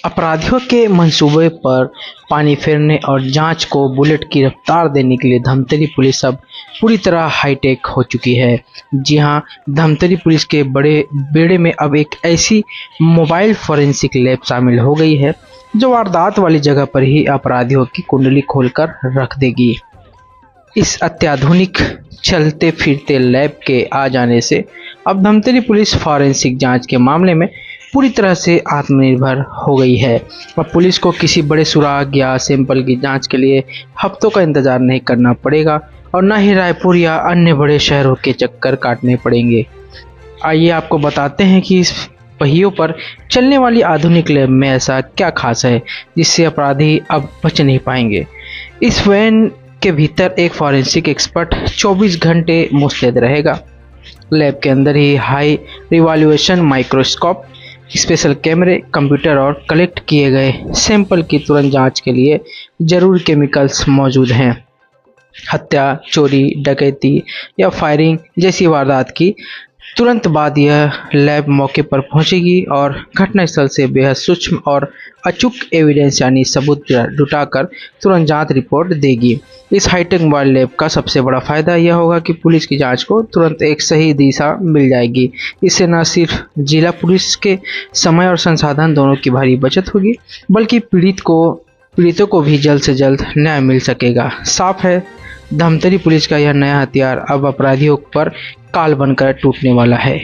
अपराधियों के मंसूबे पर पानी फेरने और जांच को बुलेट की रफ्तार देने के लिए धमतरी पुलिस अब पूरी तरह हाईटेक हो चुकी है। जी हां, धमतरी पुलिस के बड़े बेड़े में अब एक ऐसी मोबाइल फोरेंसिक लैब शामिल हो गई है जो वारदात वाली जगह पर ही अपराधियों की कुंडली खोलकर रख देगी। इस अत्याधुनिक चलते फिरते लैब के आ जाने से अब धमतरी पुलिस फॉरेंसिक जांच के मामले में पूरी तरह से आत्मनिर्भर हो गई है। अब पुलिस को किसी बड़े सुराग या सैंपल की जांच के लिए हफ्तों का इंतजार नहीं करना पड़ेगा और न ही रायपुर या अन्य बड़े शहरों के चक्कर काटने पड़ेंगे। आइए आपको बताते हैं कि इस पहियों पर चलने वाली आधुनिक लैब में ऐसा क्या खास है जिससे अपराधी अब बच नहीं पाएंगे। इस वैन के भीतर एक फॉरेंसिक एक्सपर्ट 24 घंटे मुस्तैद रहेगा। लैब के अंदर ही हाई रिवॉल्यूशन माइक्रोस्कोप, स्पेशल कैमरे, कंप्यूटर और कलेक्ट किए गए सैंपल की तुरंत जांच के लिए जरूरी केमिकल्स मौजूद हैं। हत्या, चोरी, डकैती या फायरिंग जैसी वारदात की तुरंत बाद यह लैब मौके पर पहुंचेगी और घटनास्थल से बेहद सूक्ष्म और अचूक एविडेंस यानी सबूत जुटाकर तुरंत जांच रिपोर्ट देगी। इस हाईटेक मोबाइल लैब का सबसे बड़ा फायदा यह होगा कि पुलिस की जांच को तुरंत एक सही दिशा मिल जाएगी। इससे न सिर्फ जिला पुलिस के समय और संसाधन दोनों की भारी बचत होगी, बल्कि पीड़ितों को भी जल्द से जल्द न्याय मिल सकेगा। साफ है, धमतरी पुलिस का यह नया हथियार अब अपराधियों पर काल बनकर टूटने वाला है।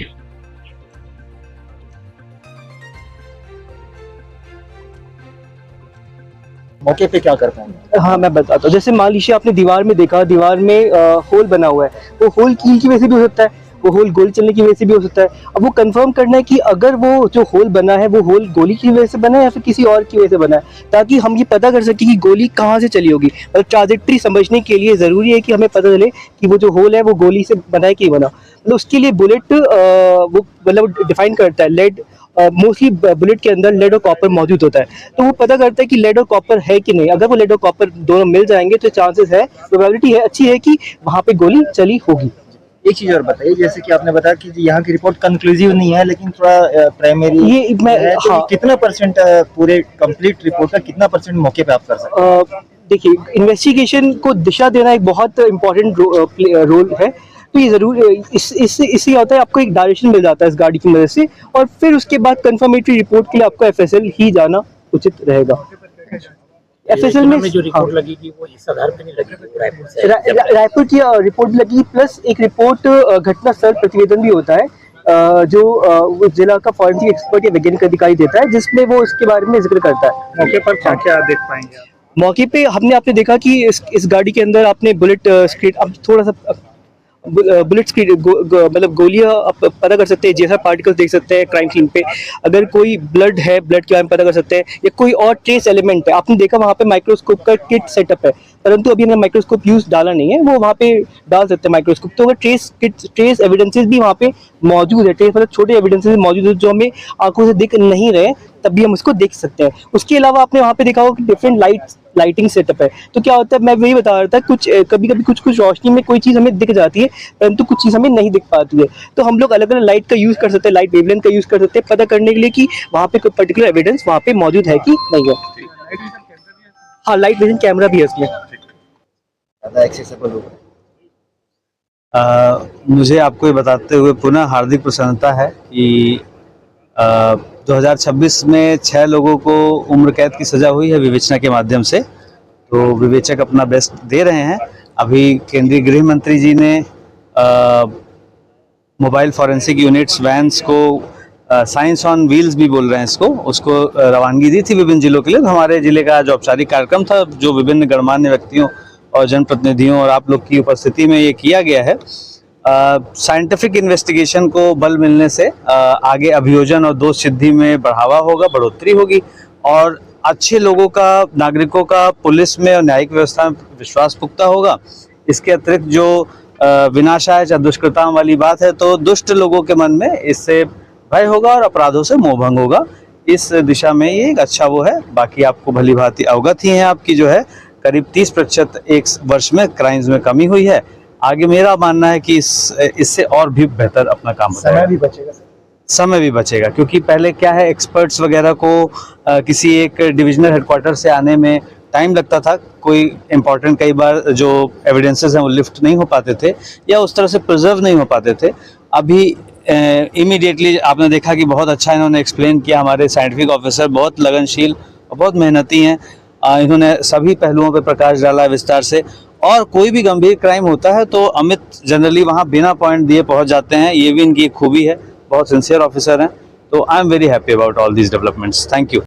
मौके पे क्या कर पाएंगे? हाँ, मैं बताता हूँ। जैसे मान लीजिए आपने दीवार में देखा, दीवार में होल बना हुआ है, वो होल कील की वजह से भी हो सकता है, वो होल गोली चलने की वजह से भी हो सकता है। अब वो कंफर्म करना है कि अगर वो जो होल बना है वो होल गोली की वजह से बना है या फिर किसी और की वजह से बना है, ताकि हम ये पता कर सकें कि गोली कहाँ से चली होगी। मतलब ट्राजेक्टरी समझने के लिए ज़रूरी है कि हमें पता चले कि वो जो होल है वो गोली से बना है कि बना। मतलब उसके लिए बुलेट वो मतलब डिफाइन करता है। लेड मोस्टली बुलेट के अंदर लेड और कॉपर मौजूद होता है, तो वो पता करता है कि लेड और कॉपर है कि नहीं। अगर वो लेड और कॉपर दोनों मिल जाएंगे तो चांसेस है, प्रोबेबिलिटी है, अच्छी है कि वहाँ पे गोली चली होगी। एक चीज और बताइए, जैसे कि आपने बताया कि यहाँ की रिपोर्ट कंक्लूसिव नहीं है लेकिन थोड़ा प्राइमरी ये मैं है, तो हाँ, कितना परसेंट पूरे कंप्लीट रिपोर्ट का कितना परसेंट मौके पे आप कर सकते हैं? देखिए, इन्वेस्टिगेशन को दिशा देना एक बहुत इम्पोर्टेंट रोल है। तो ये जरूर इससे होता है, आपको एक डायरेक्शन मिल जाता है इस गाड़ी की मदद से, और फिर उसके बाद कंफर्मेटरी रिपोर्ट के लिए आपको एफएसएल ही जाना उचित रहेगा। एफएसएल में जो रिपोर्ट लगेगी वो इस आधार पे नहीं लगेगी, रायपुर से रायपुर की रिपोर्ट लगी, प्लस एक रिपोर्ट घटनास्थल प्रतिवेदन भी होता है जो जिला का फॉरेंसिक एक्सपर्ट या वैज्ञानिक अधिकारी देता है, जिसमें वो इसके बारे में जिक्र करता है। मौके पर क्या क्या देख पाएंगे? मौके पे आपने देखा कि इस गाड़ी के अंदर आपने बुलेट स्क्रीन, अब थोड़ा सा बुलेट स्क्रीन मतलब गोलियां आप पता कर सकते हैं, जैसा पार्टिकल्स देख सकते हैं क्राइम सीन पे। अगर कोई ब्लड है, ब्लड के बारे में पता कर सकते हैं, या कोई और ट्रेस एलिमेंट है। आपने देखा वहाँ पे माइक्रोस्कोप का किट सेटअप है, परंतु अभी हमने माइक्रोस्कोप यूज डाला नहीं है, वो वहाँ पे डाल सकते हैं माइक्रोस्कोप। तो अगर ट्रेस एविडेंसेस भी वहाँ पे मौजूद है, ट्रेस मतलब छोटे एविडेंसेस मौजूद है जो हमें आंखों से दिख नहीं रहे, तब भी हम उसको देख सकते हैं। उसके अलावा आपने वहाँ पे देखा होगा कि डिफरेंट लाइटिंग सेटअप है। तो क्या होता है, मैं वही बता रहा था, कुछ कभी कभी कुछ रोशनी में कोई चीज़ हमें दिख जाती है, परंतु कुछ चीज़ हमें नहीं दिख पाती है। तो हम लोग अलग अलग लाइट का यूज़ कर सकते हैं, लाइट वेवलेंथ का यूज़ कर सकते हैं, पता करने के लिए कि वहाँ पे कोई पर्टिकुलर एविडेंस वहाँ पे मौजूद है कि नहीं है। हाँ, लाइट विजन कैमरा भी है उसमें। मुझे आपको ये बताते हुए पुनः हार्दिक प्रसन्नता है कि 2026 में 6 लोगों को उम्र कैद की सज़ा हुई है विवेचना के माध्यम से। तो विवेचक अपना बेस्ट दे रहे हैं। अभी केंद्रीय गृह मंत्री जी ने मोबाइल फॉरेंसिक यूनिट्स वैन्स को साइंस ऑन व्हील्स भी बोल रहे हैं इसको, उसको रवानगी दी थी विभिन्न जिलों के लिए। हमारे जिले का जो औपचारिक कार्यक्रम था, जो विभिन्न गणमान्य व्यक्तियों और जनप्रतिनिधियों और आप लोग की उपस्थिति में ये किया गया है। साइंटिफिक इन्वेस्टिगेशन को बल मिलने से आगे अभियोजन और दोष सिद्धि में बढ़ावा होगा, बढ़ोतरी होगी, और अच्छे लोगों का, नागरिकों का पुलिस में और न्यायिक व्यवस्था में विश्वास पुख्ता होगा। इसके अतिरिक्त जो विनाशाय या दुष्कृता वाली बात है, तो दुष्ट लोगों के मन में इससे भय होगा और अपराधों से मोहभंग होगा। इस दिशा में ये एक अच्छा वो है। बाकी आपको भली भांति अवगत ही है आपकी जो है करीब 30% एक वर्ष में क्राइम्स में कमी हुई है। आगे मेरा मानना है कि इससे और भी बेहतर अपना काम समय भी बचेगा। समय भी बचेगा, क्योंकि पहले क्या है, एक्सपर्ट्स वगैरह को किसी एक डिविजनल हेडक्वार्टर से आने में टाइम लगता था, कोई इंपॉर्टेंट कई बार जो एविडेंसेस हैं वो लिफ्ट नहीं हो पाते थे या उस तरह से प्रिजर्व नहीं हो पाते थे। अभी इमीडिएटली आपने देखा कि बहुत अच्छा इन्होंने एक्सप्लेन किया, हमारे साइंटिफिक ऑफिसर बहुत लगनशील और बहुत मेहनती हैं, इन्होंने सभी पहलुओं पर प्रकाश डाला है विस्तार से। और कोई भी गंभीर क्राइम होता है तो अमित जनरली वहाँ बिना पॉइंट दिए पहुँच जाते हैं, ये भी इनकी एक खूबी है, बहुत सिंसियर ऑफिसर हैं। तो I am very happy about all these developments. Thank you.